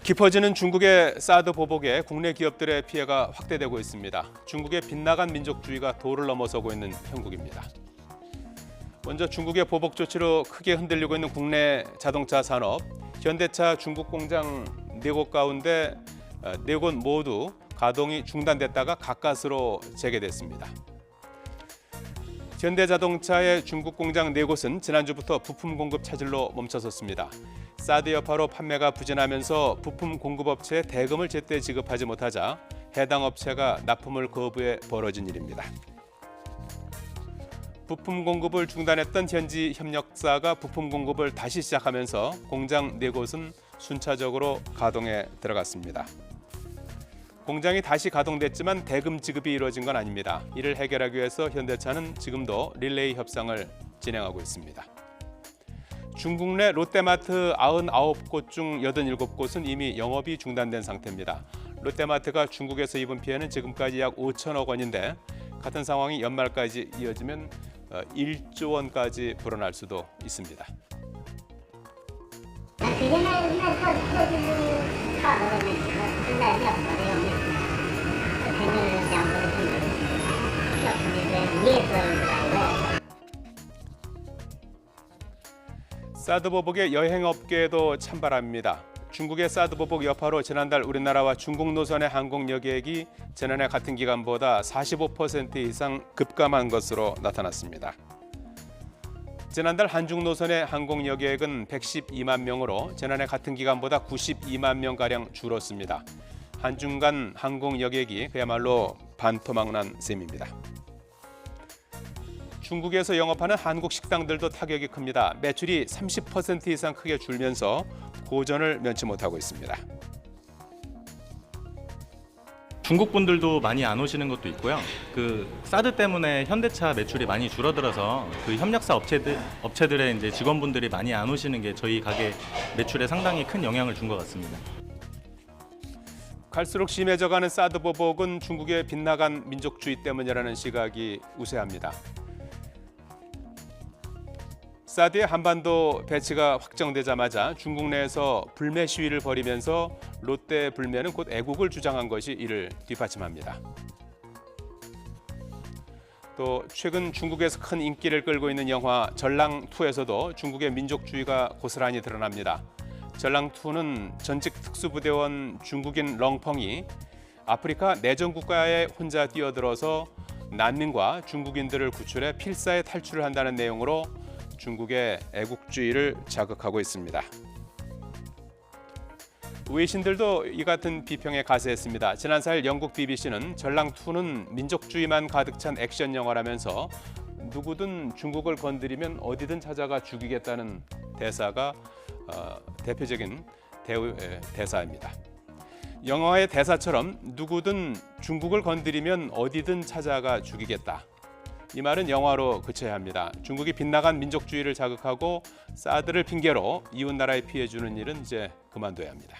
깊어지는 중국의 사드 보복에 국내 기업들의 피해가 확대되고 있습니다. 중국의 빗나간 민족주의가 도를 넘어서고 있는 형국입니다. 먼저 중국의 보복 조치로 크게 흔들리고 있는 국내 자동차 산업, 현대차 중국 공장 4곳 가운데 4곳 모두 가동이 중단됐다가 가까스로 재개됐습니다. 현대자동차의 중국 공장 4곳은 지난주부터 부품 공급 차질로 멈춰섰습니다. 사드 여파로 판매가 부진하면서 부품 공급업체에 대금을 제때 지급하지 못하자 해당 업체가 납품을 거부해 벌어진 일입니다. 부품 공급을 중단했던 현지 협력사가 부품 공급을 다시 시작하면서 공장 4곳은 순차적으로 가동에 들어갔습니다. 공장이 다시 가동됐지만 대금 지급이 이루어진 건 아닙니다. 이를 해결하기 위해서 현대차는 지금도 릴레이 협상을 진행하고 있습니다. 중국 내 롯데마트 99곳 중 87곳은 이미 영업이 중단된 상태입니다. 롯데마트가 중국에서 입은 피해는 지금까지 약 5천억 원인데 같은 상황이 연말까지 이어지면 1조 원까지 불어날 수도 있습니다. 사드 보복의 여행업계에도 찬바람입니다. 중국의 사드 보복 여파로 지난달 우리나라와 중국 노선의 항공 여객이 지난해 같은 기간보다 45% 이상 급감한 것으로 나타났습니다. 지난달 한중 노선의 항공 여객은 112만 명으로 지난해 같은 기간보다 92만 명가량 줄었습니다. 한중 간 항공 여객이 그야말로 반토막난 셈입니다. 중국에서 영업하는 한국 식당들도 타격이 큽니다. 매출이 30% 이상 크게 줄면서 고전을 면치 못하고 있습니다. 중국 분들도 많이 안 오시는 것도 있고요. 사드 때문에 현대차 매출이 많이 줄어들어서 협력사 업체들의 이제 직원분들이 많이 안 오시는 게 저희 가게 매출에 상당히 큰 영향을 준 것 같습니다. 갈수록 심해져가는 사드 보복은 중국의 빗나간 민족주의 때문이라는 시각이 우세합니다. 사드의 한반도 배치가 확정되자마자 중국 내에서 불매 시위를 벌이면서 롯데 불매는 곧 애국을 주장한 것이 이를 뒷받침합니다. 또 최근 중국에서 큰 인기를 끌고 있는 영화 전랑2에서도 중국의 민족주의가 고스란히 드러납니다. 전랑2는 전직 특수부대원 중국인 렁펑이 아프리카 내전 국가에 혼자 뛰어들어서 난민과 중국인들을 구출해 필사에 탈출을 한다는 내용으로 중국의 애국주의를 자극하고 있습니다. 외신들도 이 같은 비평에 가세했습니다. 지난 4일 영국 BBC는 전랑2는 민족주의만 가득 찬 액션 영화라면서 누구든 중국을 건드리면 어디든 찾아가 죽이겠다는 대사가 대표적인 대사입니다. 영화의 대사처럼 누구든 중국을 건드리면 어디든 찾아가 죽이겠다. 이 말은 영화로 그쳐야 합니다. 중국이 빗나간 민족주의를 자극하고 사드를 핑계로 이웃나라에 피해 주는 일은 이제 그만둬야 합니다.